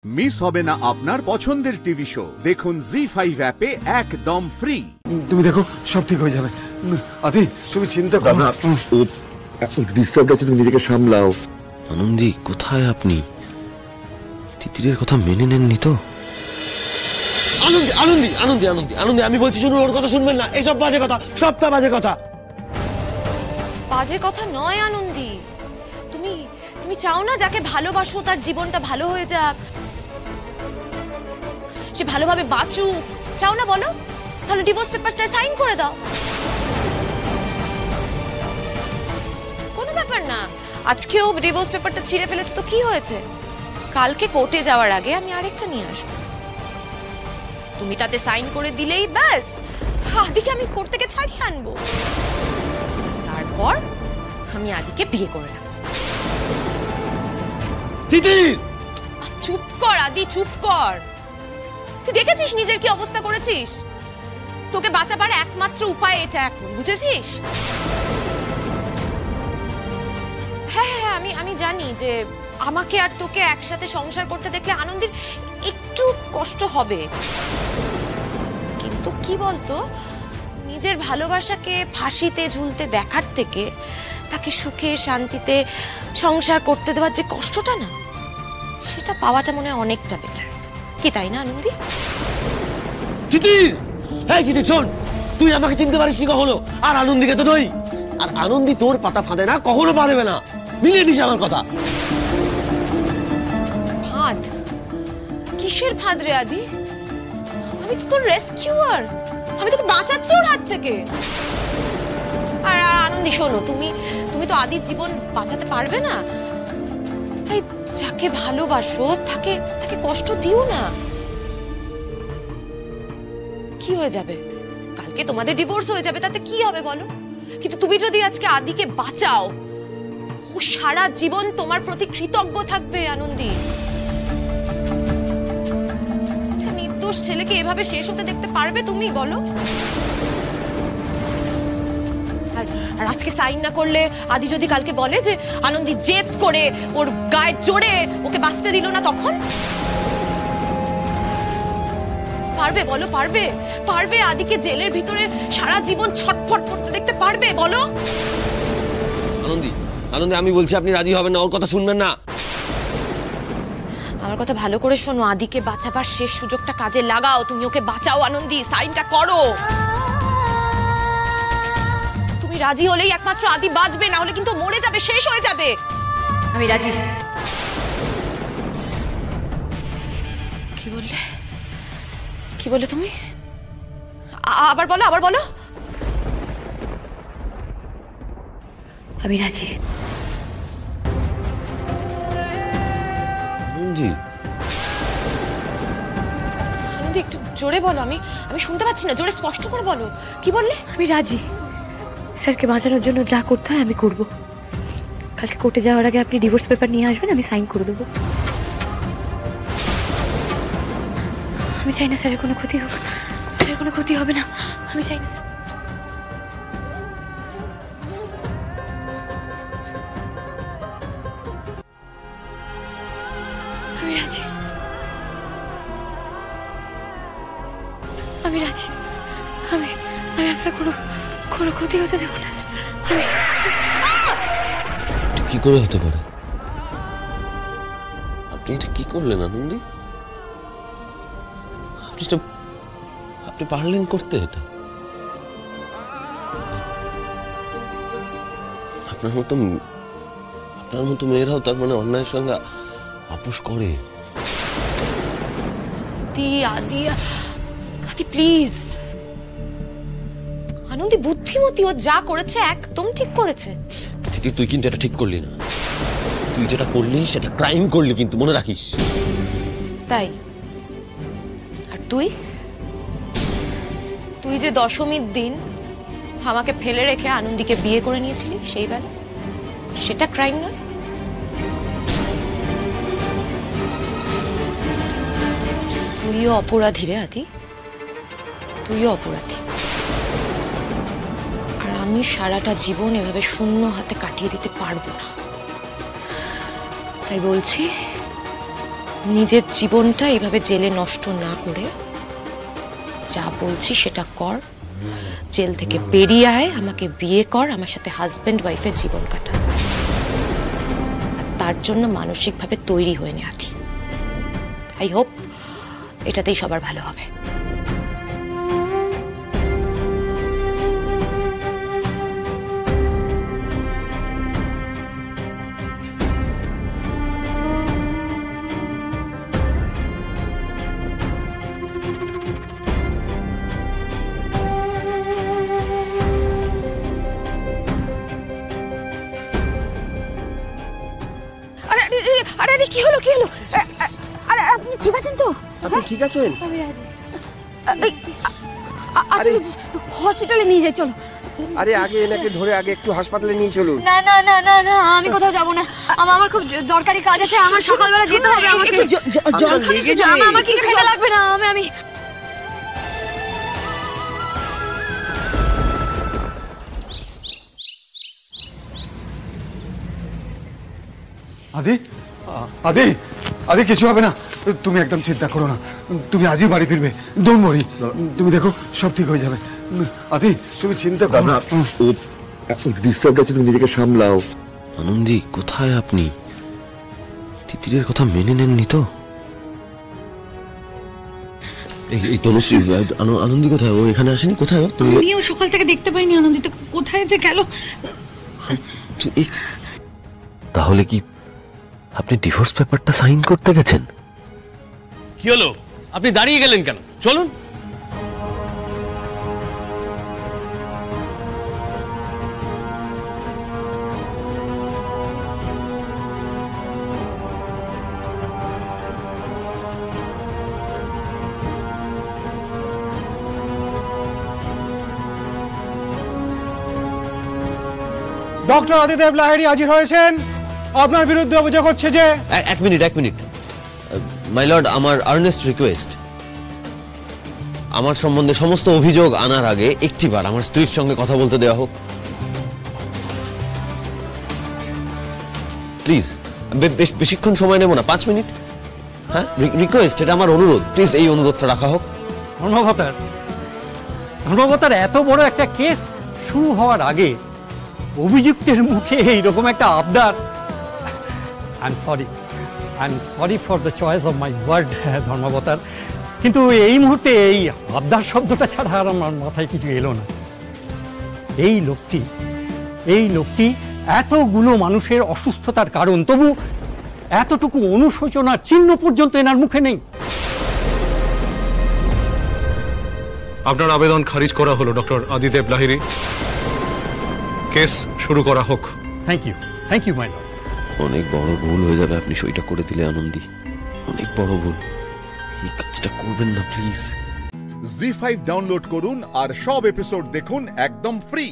Miss হবে না আপনার পছন্দের টিভি শো। দেখুন জি5 অ্যাপে একদম ফ্রি। তুমি দেখো সব ঠিক হয়ে যাবে। আদি তুমি চিন্তা করো না, ও এখন ডিস্টার্ব আছে, তুমি নিজেকে সামলাও। আনন্দি কোথায় আপনি? তিতিরের কথা মেনে নেননি তো? আনন্দি আনন্দি আনন্দি আনন্দি আনন্দি আমি বলছি শুনুন, ওর কথা শুনবেন না, এইসব বাজে কথা, সবটা বাজে কথা। বাজে কথা নয় আনন্দি, তুমি তুমি চাও না যাকে ভালোবাসো তার জীবনটা ভালো হয়ে যাক, সে ভালোভাবে বাঁচুক, চাও না বলো? তাহলে ডিভোর্স পেপারটা সাইন করে দাও। কোনো ব্যাপার না, আজকেও ডিভোর্স পেপারটা ছিঁড়ে ফেলেছে তো কি হয়েছে? কালকে কোর্টে যাওয়ার আগে আমি আরেকটা নিয়ে আসবো, তুমি তাতে সাইন করে দিলেই ব্যাস আদিকে আমি কোর্ট থেকে ছাড়িয়ে আনবো, তারপর আমি আদিকে বিয়ে করে নেব। তিতির চুপ কর আদি, চুপ কর। তুই দেখেছিস নিজের কি অবস্থা করেছিস? তোকে বাঁচাবার একমাত্র উপায় এটা এখন, বুঝেছিস? হ্যাঁ হ্যাঁ আমি জানি যে আমাকে আর তোকে একসাথে সংসার করতে দেখলে আনন্দের একটু কষ্ট হবে, কিন্তু কি বলতো, নিজের ভালোবাসাকে ফাঁসিতে ঝুলতে দেখার থেকে তাকে সুখে শান্তিতে সংসার করতে দেওয়ার যে কষ্টটা না, সেটা পাওয়াটা মনে হয় অনেকটা বেটার, কি তাই না আনন্দি? তিতির, এই তিতির শোন, তুই আমাকে চিনতে পারিসনি কখনো, আর আনন্দিকে তো নই, আর আনন্দি তোর পাতা ফাঁদে না, কখনো পা দেবে না, মিলিয়ে নিস আমার কথা। ফাঁদ? কিসের ফাঁদ রে আদি? আমি তো তোর রেস্কিউয়ার, আমি তোকে বাঁচাচ্ছি ওর হাত থেকে। আর আনন্দি শোনো, তুমি তো আদির জীবন বাঁচাতে পারবে না, তাই যাকে ভালোবাসো তাকে কষ্ট দিও না। কি হয়ে যাবে? কালকে তোমাদের ডিভোর্স হয়ে যাবে, তাতে কি হবে বলো? কিন্তু তুমি যদি আজকে আদিকে বাঁচাও, ও সারা জীবন তোমার প্রতি কৃতজ্ঞ থাকবে আনন্দি। আচ্ছা, নির্দোষ ছেলেকে এভাবে শেষ হতে দেখতে পারবে তুমি বলো? আর আজকে সাইন না করলে আদি যদি কালকে বলে যে আনন্দি জেদ করে ওর গায়ে জোরে ওকে বাঁচতে দিল না, তখন পারবে বলো? পারবে? পারবে আদিকে জেলের ভিতরে সারা জীবন ছটফট করতে দেখতে পারবে বলো? আনন্দি আনন্দি আমি বলছি আপনি রাজি হবেন না, ওর কথা শুনবেন না। আমার কথা ভালো করে শোনো, আদিকে বাঁচাবার শেষ সুযোগটা কাজে লাগাও, তুমি ওকে বাঁচাও আনন্দি, সাইনটা করো। তুমি রাজি হলেই একমাত্র আদি বাঁচবে, না হলে কিন্তু মরে যাবে, শেষ হয়ে যাবে। আমি রাজি। কি বললে? কি বললে তুমি? আবার বলো, আবার বলো। আমি রাজি। আনন্দি আনন্দি একটু জোরে বলো, আমি শুনতে পাচ্ছি না, জোরে স্পষ্ট করে বলো। কি বললে? আমি রাজি, স্যারকে বাঁচানোর জন্য যা করতে হয় আমি করব। কালকে কোর্টে যাওয়ার আগে আপনি ডিভোর্স পেপার নিয়ে আসবেন, আমি সাইন করে দেবো। আমি চাই না স্যারের কোনো ক্ষতি হোক, স্যারের কোনো ক্ষতি হবে না, আমি চাই না স্যার। আমি রাজি, আমি রাজি, আমি আপনার কোনো ক্ষতি হতে দেবো না। কি করে হতে পারে? আপনি এটা কি করলেন আনন্দি? আপনি পারলেন করতে এটা? আপনার মতো মেয়েরাও তার মানে অন্যায়ের সঙ্গে আপোষ করে? আদি প্লিজ, আনন্দি বুদ্ধিমতী, ও যা করেছে একদম ঠিক করেছে। তিতি, তুই কিন্তু এটা ঠিক করলি না, তুই যেটা করলি সেটা ক্রাইম করলি, কিন্তু মনে রাখিস। তাই? আর তুই যে দশমীর দিন আমাকে ফেলে রেখে আনন্দিকে বিয়ে করে নিয়েছিলি, সেই বেলা সেটা ক্রাইম নয়? তুইও অপরাধী রে আদি, তুইও অপরাধী। আর আমি সারাটা জীবন এভাবে শূন্য হাতে কাটিয়ে দিতে পারবো না, তাই বলছি নিজের জীবনটা এইভাবে জেলে নষ্ট না করে যা বলছি সেটা কর। জেল থেকে বেরিয়ে আয়, আমাকে বিয়ে কর, আমার সাথে হাজবেন্ড ওয়াইফের জীবন কাটা। তার জন্য মানসিকভাবে তৈরি হয়ে নে আদি। আই হোপ এটাতেই সবার ভালো হবে। আরে আরে কি হলো আরে আপনি ঠিক আছেন তো? আপনি ঠিক আছেন? আরে হসপিটালে নিয়ে যাই, চলো। আরে আগে এনাকে ধরে আগে একটু হাসপাতালে নিয়ে চলুন। না না না না না, আমি কোথাও যাব না। আমার খুব দরকারি কাজ আছে, আমার সকালবেলা যেতে হবে। আমাকে জল খেতে, আমার কিছু খেতে লাগবে না। আমি আদি আদি আদি কিছু হবে না, তুমি একদম চিন্তা করো না। তুমি আজই বাড়ি ফিরবে, ডোন্ট ওয়ারি। তুমি দেখো সব ঠিক হয়ে যাবে। আদি তুমি চিন্তা করো দাদা, না। ও এখন ডিস্টার্ব আছে, তুমি নিজেকে সামলাও। আনন্দি কোথায় আপনি? তিতিরের কথা মেনে নেননি তো? এই তনুশ্রী, আনন্দি কোথায়? ও এখানে আসেনি? কোথায় ও? তুমি আমিও সকাল থেকে দেখতে পাইনি আনন্দিত কোথায় যে গেল। তাহলে কি আপনি ডিভোর্স পেপারটা সাইন করতে গেছেন? কি হলো? আপনি দাঁড়িয়ে গেলেন কেন? চলুন। ডক্টর আদিদেব লাহিড়ী হাজির হয়েছেন। আপনার বিরুদ্ধে অভিযোগ হচ্ছে যে এক মিনিট মাই লর্ড, আমার আর্নেস্ট রিকোয়েস্ট, আমার সম্বন্ধে সমস্ত অভিযোগ আনার আগে একটিবার আমার স্ত্রীর সঙ্গে কথা বলতে দেওয়া হোক প্লিজ। বেশিক্ষণ সময় নেব না, 5 মিনিট। হ্যাঁ, রিকোয়েস্ট, এটা আমার অনুরোধ। প্লিজ এই অনুরোধটা রাখা হোক। ধর্মবতার এত বড় একটা কেস শুরু হওয়ার আগে অভিযুক্তের মুখে এইরকম একটা আবদার। I am sorry for the choice of my word ধর্মাবতার, কিন্তু এই মুহূর্তে এই আবদার শব্দটা ছাড়া আর আমার মাথায় কিছু এলো না। এই লোকটি এতগুলো মানুষের অসুস্থতার কারণ, তবু এতটুকু অনুশোচনার চিহ্ন পর্যন্ত এনার মুখে নেই। আপনার আবেদন খারিজ করা হলো ডক্টর আদিদেব লাহিড়ী। কেস শুরু করা হোক। Thank you my lord. অনেক বড় ভুল হয়ে যাবে আপনি সইটা করে দিলে আনন্দি, অনেক বড় ভুল। এই কাজটা করবেন না প্লিজ। জি5 ডাউনলোড করুন আর সব এপিসোড দেখুন একদম ফ্রি।